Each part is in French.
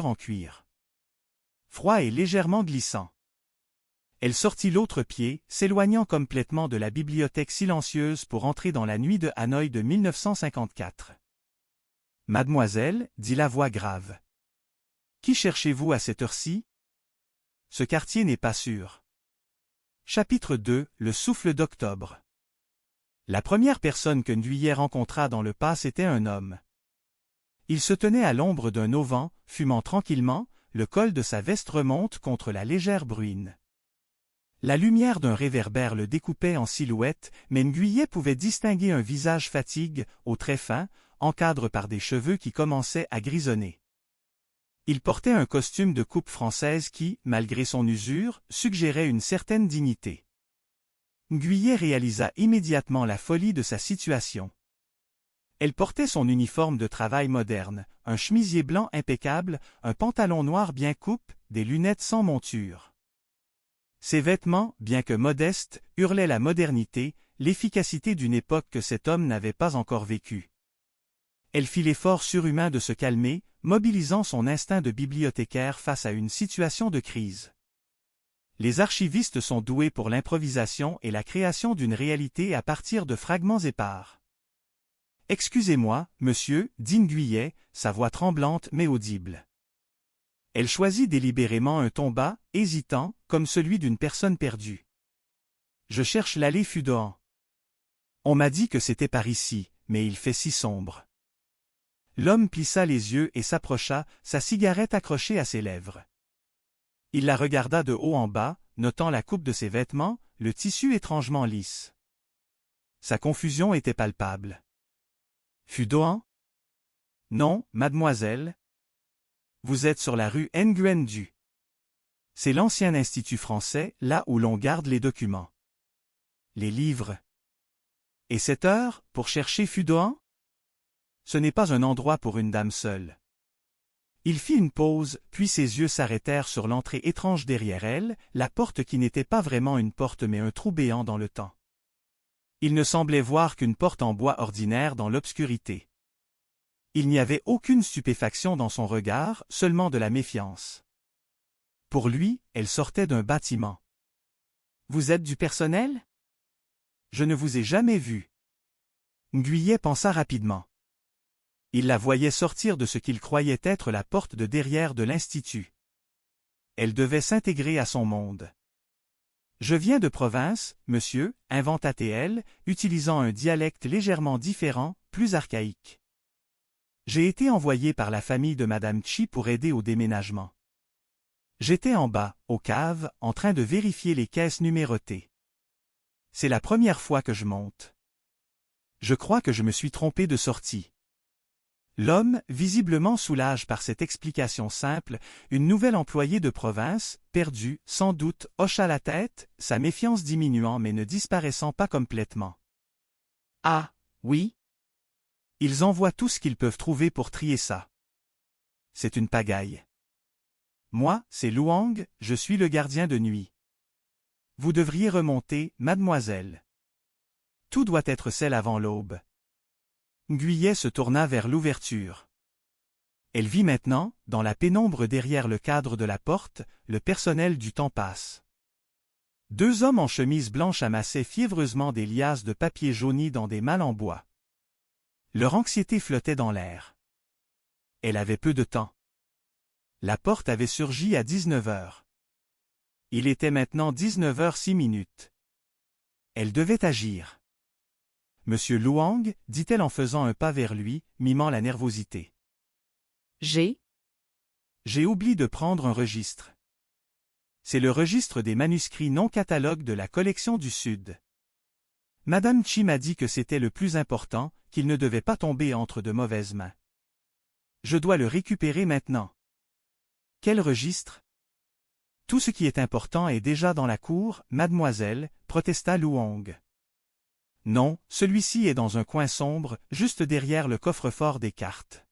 chaussures en cuir. Froid et légèrement glissant. Elle sortit l'autre pied, s'éloignant complètement de la bibliothèque silencieuse pour entrer dans la nuit de Hanoï de 1954. « Mademoiselle, dit la voix grave. Qui cherchez-vous à cette heure-ci? Ce quartier n'est pas sûr. » Chapitre 2, le souffle d'octobre. La première personne que Nguyen rencontra dans le pass était un homme. Il se tenait à l'ombre d'un auvent, fumant tranquillement, le col de sa veste remonte contre la légère bruine. La lumière d'un réverbère le découpait en silhouette, mais Nguyen pouvait distinguer un visage fatigue, aux traits fins, encadré par des cheveux qui commençaient à grisonner. Il portait un costume de coupe française qui, malgré son usure, suggérait une certaine dignité. Nguyen réalisa immédiatement la folie de sa situation. Elle portait son uniforme de travail moderne, un chemisier blanc impeccable, un pantalon noir bien coupe, des lunettes sans monture. Ses vêtements, bien que modestes, hurlaient la modernité, l'efficacité d'une époque que cet homme n'avait pas encore vécue. Elle fit l'effort surhumain de se calmer, mobilisant son instinct de bibliothécaire face à une situation de crise. Les archivistes sont doués pour l'improvisation et la création d'une réalité à partir de fragments épars. « Excusez-moi, monsieur, dit Nguyen, sa voix tremblante mais audible. » Elle choisit délibérément un ton bas, hésitant, comme celui d'une personne perdue. « Je cherche l'allée Fudoan. On m'a dit que c'était par ici, mais il fait si sombre. » L'homme plissa les yeux et s'approcha, sa cigarette accrochée à ses lèvres. Il la regarda de haut en bas, notant la coupe de ses vêtements, le tissu étrangement lisse. Sa confusion était palpable. « Fudoan? Non, mademoiselle. Vous êtes sur la rue Nguyen Du. C'est l'ancien institut français, là où l'on garde les documents. Les livres. Et cette heure, pour chercher Fudoan? Ce n'est pas un endroit pour une dame seule. » Il fit une pause, puis ses yeux s'arrêtèrent sur l'entrée étrange derrière elle, la porte qui n'était pas vraiment une porte mais un trou béant dans le temps. Il ne semblait voir qu'une porte en bois ordinaire dans l'obscurité. Il n'y avait aucune stupéfaction dans son regard, seulement de la méfiance. Pour lui, elle sortait d'un bâtiment. « Vous êtes du personnel? Je ne vous ai jamais vu. » Nguyen pensa rapidement. Il la voyait sortir de ce qu'il croyait être la porte de derrière de l'Institut. Elle devait s'intégrer à son monde. « Je viens de province, monsieur, » inventa-t-elle, utilisant un dialecte légèrement différent, plus archaïque. « J'ai été envoyé par la famille de Madame Chi pour aider au déménagement. J'étais en bas, aux caves, en train de vérifier les caisses numérotées. C'est la première fois que je monte. Je crois que je me suis trompé de sortie. » L'homme, visiblement soulagé par cette explication simple, une nouvelle employée de province, perdue, sans doute, hocha la tête, sa méfiance diminuant mais ne disparaissant pas complètement. « Ah, oui? Ils envoient tout ce qu'ils peuvent trouver pour trier ça. C'est une pagaille. Moi, c'est Luang, je suis le gardien de nuit. Vous devriez remonter, mademoiselle. Tout doit être celle avant l'aube. » Nguyen se tourna vers l'ouverture. Elle vit maintenant, dans la pénombre derrière le cadre de la porte, le personnel du temps passe. Deux hommes en chemise blanche amassaient fiévreusement des liasses de papier jauni dans des malles en bois. Leur anxiété flottait dans l'air. Elle avait peu de temps. La porte avait surgi à 19 heures. Il était maintenant 19h06. Elle devait agir. « Monsieur Luang, dit-elle en faisant un pas vers lui, mimant la nervosité. J'ai oublié de prendre un registre. C'est le registre des manuscrits non catalogues de la collection du Sud. Madame Chi m'a dit que c'était le plus important, qu'il ne devait pas tomber entre de mauvaises mains. Je dois le récupérer maintenant. » « Quel registre? » « Tout ce qui est important est déjà dans la cour, mademoiselle, protesta Luang. « Non, celui-ci est dans un coin sombre, juste derrière le coffre-fort des cartes.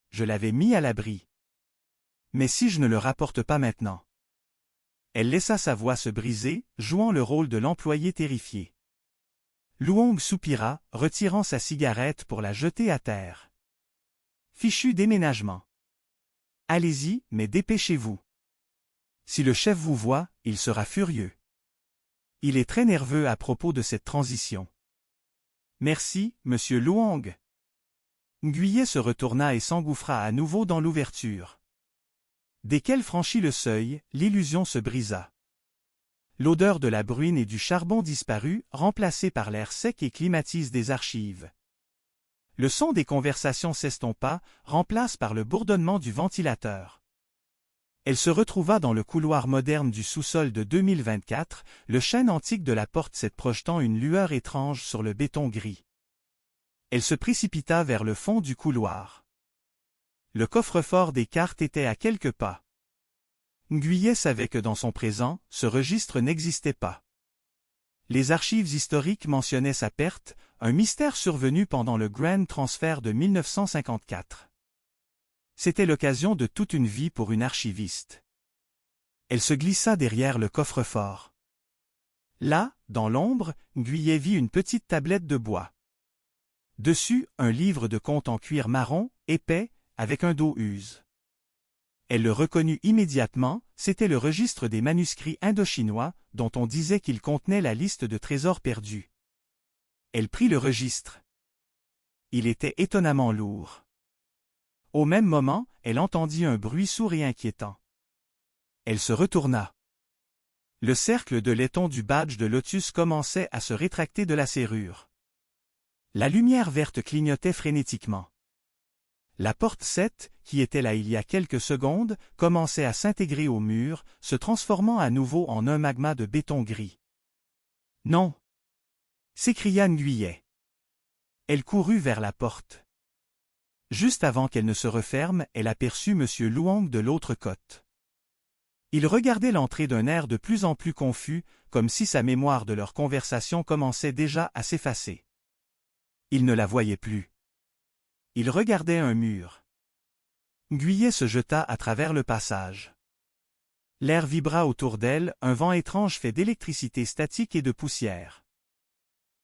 Je l'avais mis à l'abri. Mais si je ne le rapporte pas maintenant? » Elle laissa sa voix se briser, jouant le rôle de l'employé terrifié. Luang soupira, retirant sa cigarette pour la jeter à terre. Fichu déménagement. Allez-y, mais dépêchez-vous. Si le chef vous voit, il sera furieux. Il est très nerveux à propos de cette transition. Merci, monsieur Luong. Nguyen se retourna et s'engouffra à nouveau dans l'ouverture. Dès qu'elle franchit le seuil, l'illusion se brisa. L'odeur de la bruine et du charbon disparut, remplacée par l'air sec et climatise des archives. Le son des conversations s'estompa, remplacé par le bourdonnement du ventilateur. Elle se retrouva dans le couloir moderne du sous-sol de 2024, le chêne antique de la porte s'est projetant une lueur étrange sur le béton gris. Elle se précipita vers le fond du couloir. Le coffre-fort des cartes était à quelques pas. Nguyen savait que dans son présent, ce registre n'existait pas. Les archives historiques mentionnaient sa perte, un mystère survenu pendant le Grand Transfert de 1954. C'était l'occasion de toute une vie pour une archiviste. Elle se glissa derrière le coffre-fort. Là, dans l'ombre, Nguyen vit une petite tablette de bois. Dessus, un livre de contes en cuir marron, épais, avec un dos use. Elle le reconnut immédiatement, c'était le registre des manuscrits indo-chinois, dont on disait qu'il contenait la liste de trésors perdus. Elle prit le registre. Il était étonnamment lourd. Au même moment, elle entendit un bruit sourd et inquiétant. Elle se retourna. Le cercle de laiton du badge de Lotus commençait à se rétracter de la serrure. La lumière verte clignotait frénétiquement. La porte 7, qui était là il y a quelques secondes, commençait à s'intégrer au mur, se transformant à nouveau en un magma de béton gris. « Non !» s'écria Nguyen. Elle courut vers la porte. Juste avant qu'elle ne se referme, elle aperçut M. Luong de l'autre côte. Il regardait l'entrée d'un air de plus en plus confus, comme si sa mémoire de leur conversation commençait déjà à s'effacer. Il ne la voyait plus. Il regardait un mur. Nguyen se jeta à travers le passage. L'air vibra autour d'elle, un vent étrange fait d'électricité statique et de poussière.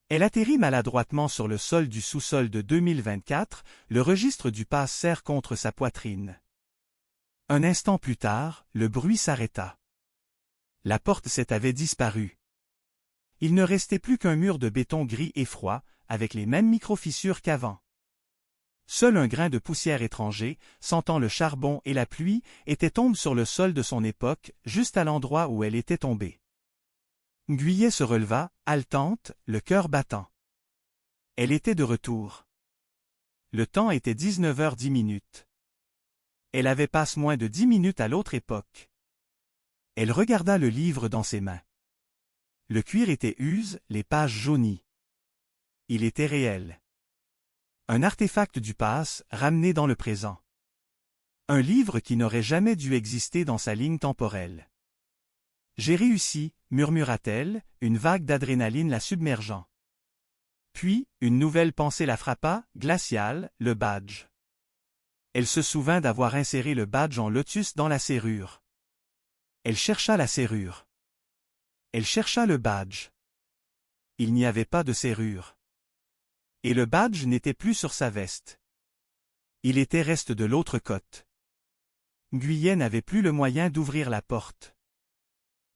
Elle atterrit maladroitement sur le sol du sous-sol de 2024, le registre du passe serre contre sa poitrine. Un instant plus tard, le bruit s'arrêta. La porte avait disparu. Il ne restait plus qu'un mur de béton gris et froid, avec les mêmes micro-fissures qu'avant. Seul un grain de poussière étranger, sentant le charbon et la pluie, était tombé sur le sol de son époque, juste à l'endroit où elle était tombée. Nguyen se releva, haletante, le cœur battant. Elle était de retour. Le temps était 19h10. Elle avait passé moins de 10 minutes à l'autre époque. Elle regarda le livre dans ses mains. Le cuir était use, les pages jaunies. Il était réel. Un artefact du passe, ramené dans le présent. Un livre qui n'aurait jamais dû exister dans sa ligne temporelle. J'ai réussi, murmura-t-elle, une vague d'adrénaline la submergeant. Puis, une nouvelle pensée la frappa, glaciale, le badge. Elle se souvint d'avoir inséré le badge en lotus dans la serrure. Elle chercha la serrure. Elle chercha le badge. Il n'y avait pas de serrure. Et le badge n'était plus sur sa veste. Il était reste de l'autre côte. Nguyen n'avait plus le moyen d'ouvrir la porte.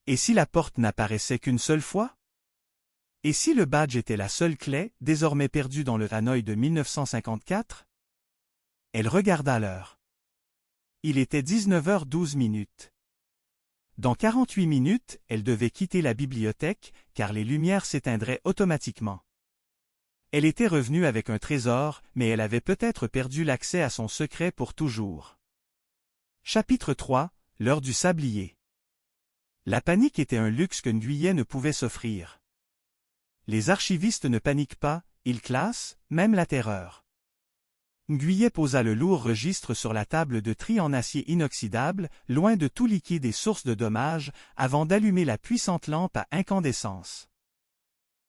Et si la porte n'apparaissait qu'une seule fois? Et si le badge était la seule clé, désormais perdue dans le Hanoï de 1954? Elle regarda l'heure. Il était 19h12. Dans 48 minutes, elle devait quitter la bibliothèque, car les lumières s'éteindraient automatiquement. Elle était revenue avec un trésor, mais elle avait peut-être perdu l'accès à son secret pour toujours. Chapitre 3, l'heure du sablier. La panique était un luxe que Nguyen ne pouvait s'offrir. Les archivistes ne paniquent pas, ils classent, même la terreur. Nguyen posa le lourd registre sur la table de tri en acier inoxydable, loin de tout liquide et source de dommages, avant d'allumer la puissante lampe à incandescence.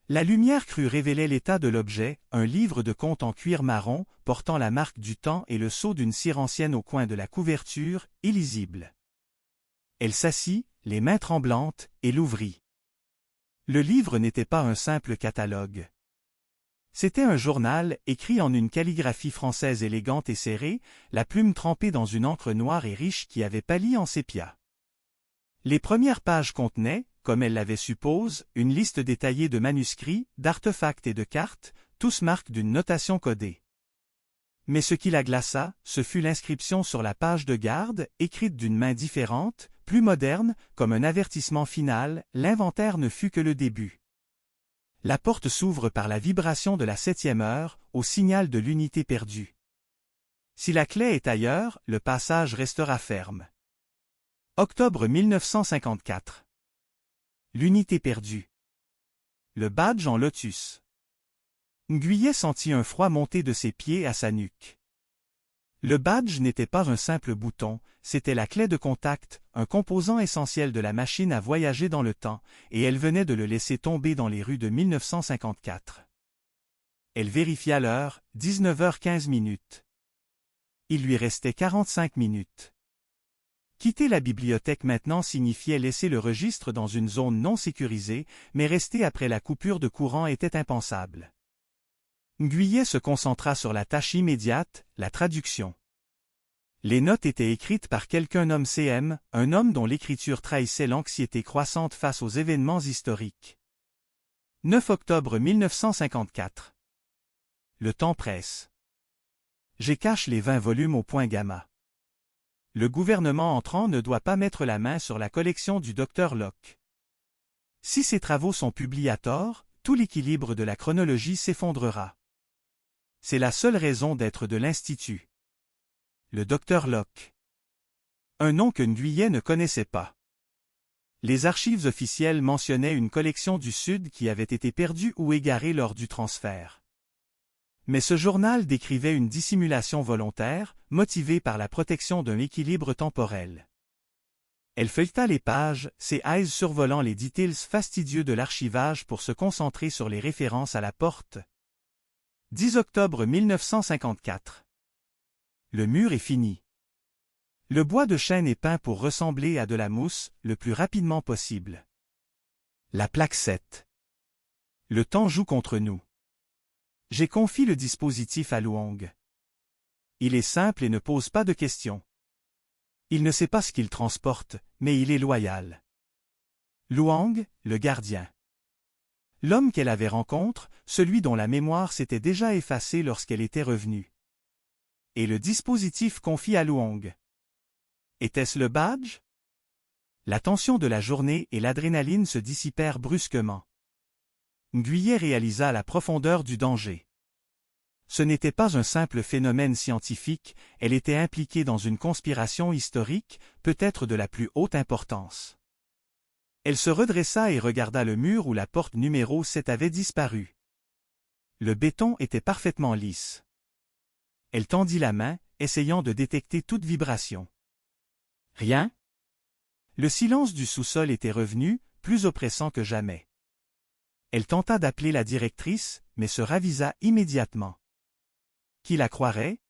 La lumière crue révélait l'état de l'objet, un livre de contes en cuir marron, portant la marque du temps et le sceau d'une cire ancienne au coin de la couverture, illisible. Elle s'assit, les mains tremblantes, et l'ouvrit. Le livre n'était pas un simple catalogue. C'était un journal, écrit en une calligraphie française élégante et serrée, la plume trempée dans une encre noire et riche qui avait pâli en sépia. Les premières pages contenaient, comme elle l'avait suppose, une liste détaillée de manuscrits, d'artefacts et de cartes, tous marques d'une notation codée. Mais ce qui la glaça, ce fut l'inscription sur la page de garde, écrite d'une main différente, plus moderne, comme un avertissement final, l'inventaire ne fut que le début. La porte s'ouvre par la vibration de la 7e heure, au signal de l'unité perdue. Si la clé est ailleurs, le passage restera ferme. Octobre 1954. L'unité perdue. Le badge en lotus. Nguyet sentit un froid monter de ses pieds à sa nuque. Le badge n'était pas un simple bouton, c'était la clé de contact, un composant essentiel de la machine à voyager dans le temps, et elle venait de le laisser tomber dans les rues de 1954. Elle vérifia l'heure, 19h15. Il lui restait 45 minutes. Quitter la bibliothèque maintenant signifiait laisser le registre dans une zone non sécurisée, mais rester après la coupure de courant était impensable. Nguyet se concentra sur la tâche immédiate, la traduction. Les notes étaient écrites par quelqu'un nommé CM, un homme dont l'écriture trahissait l'anxiété croissante face aux événements historiques. 9 octobre 1954. Le temps presse. J'écache les 20 volumes au point gamma. Le gouvernement entrant ne doit pas mettre la main sur la collection du Dr Locke. Si ces travaux sont publiés à tort, tout l'équilibre de la chronologie s'effondrera. C'est la seule raison d'être de l'Institut. Le Dr Locke. Un nom que Nguyet ne connaissait pas. Les archives officielles mentionnaient une collection du Sud qui avait été perdue ou égarée lors du transfert. Mais ce journal décrivait une dissimulation volontaire, motivée par la protection d'un équilibre temporel. Elle feuilleta les pages, ses eyes survolant les details fastidieux de l'archivage pour se concentrer sur les références à la porte. 10 octobre 1954. Le mur est fini. Le bois de chêne est peint pour ressembler à de la mousse, le plus rapidement possible. La plaque 7. Le temps joue contre nous. J'ai confié le dispositif à Luong. Il est simple et ne pose pas de questions. Il ne sait pas ce qu'il transporte, mais il est loyal. Luong, le gardien. L'homme qu'elle avait rencontré, celui dont la mémoire s'était déjà effacée lorsqu'elle était revenue. Et le dispositif confié à Luong. Était-ce le badge? La tension de la journée et l'adrénaline se dissipèrent brusquement. Nguyet réalisa la profondeur du danger. Ce n'était pas un simple phénomène scientifique, elle était impliquée dans une conspiration historique, peut-être de la plus haute importance. Elle se redressa et regarda le mur où la porte numéro 7 avait disparu. Le béton était parfaitement lisse. Elle tendit la main, essayant de détecter toute vibration. Rien? Le silence du sous-sol était revenu, plus oppressant que jamais. Elle tenta d'appeler la directrice, mais se ravisa immédiatement. Qui la croirait?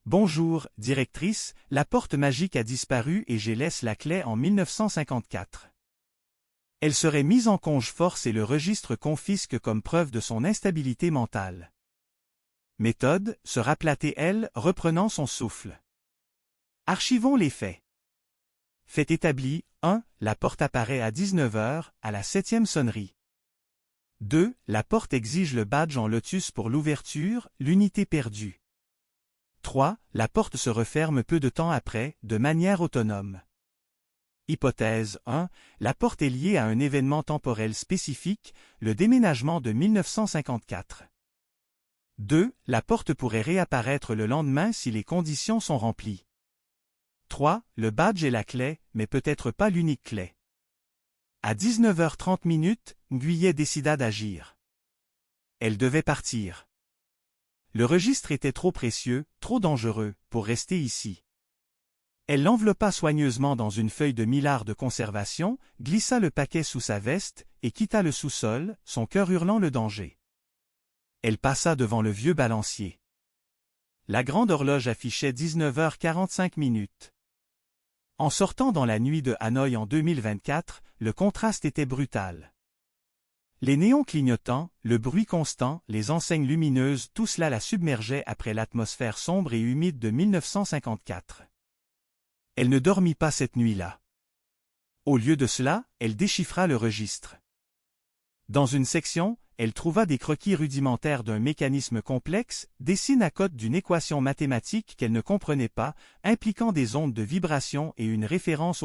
Bonjour, directrice, la porte magique a disparu et j'ai laissé la clé en 1954. Elle serait mise en conge-force et le registre confisque comme preuve de son instabilité mentale. Méthode, se rappela-t-elle, reprenant son souffle. Archivons les faits. Fait établi, 1. La porte apparaît à 19h, à la 7e sonnerie. 2. La porte exige le badge en lotus pour l'ouverture, l'unité perdue. 3. La porte se referme peu de temps après, de manière autonome. Hypothèse 1. La porte est liée à un événement temporel spécifique, le déménagement de 1954. 2. La porte pourrait réapparaître le lendemain si les conditions sont remplies. 3. Le badge est la clé, mais peut-être pas l'unique clé. À 19h30, Nguyet décida d'agir. Elle devait partir. Le registre était trop précieux, trop dangereux, pour rester ici. Elle l'enveloppa soigneusement dans une feuille de millard de conservation, glissa le paquet sous sa veste, et quitta le sous-sol, son cœur hurlant le danger. Elle passa devant le vieux balancier. La grande horloge affichait 19h45. En sortant dans la nuit de Hanoï en 2024, le contraste était brutal. Les néons clignotants, le bruit constant, les enseignes lumineuses, tout cela la submergeait après l'atmosphère sombre et humide de 1954. Elle ne dormit pas cette nuit-là. Au lieu de cela, elle déchiffra le registre. Dans une section, elle trouva des croquis rudimentaires d'un mécanisme complexe, des signes à côte d'une équation mathématique qu'elle ne comprenait pas, impliquant des ondes de vibration et une référence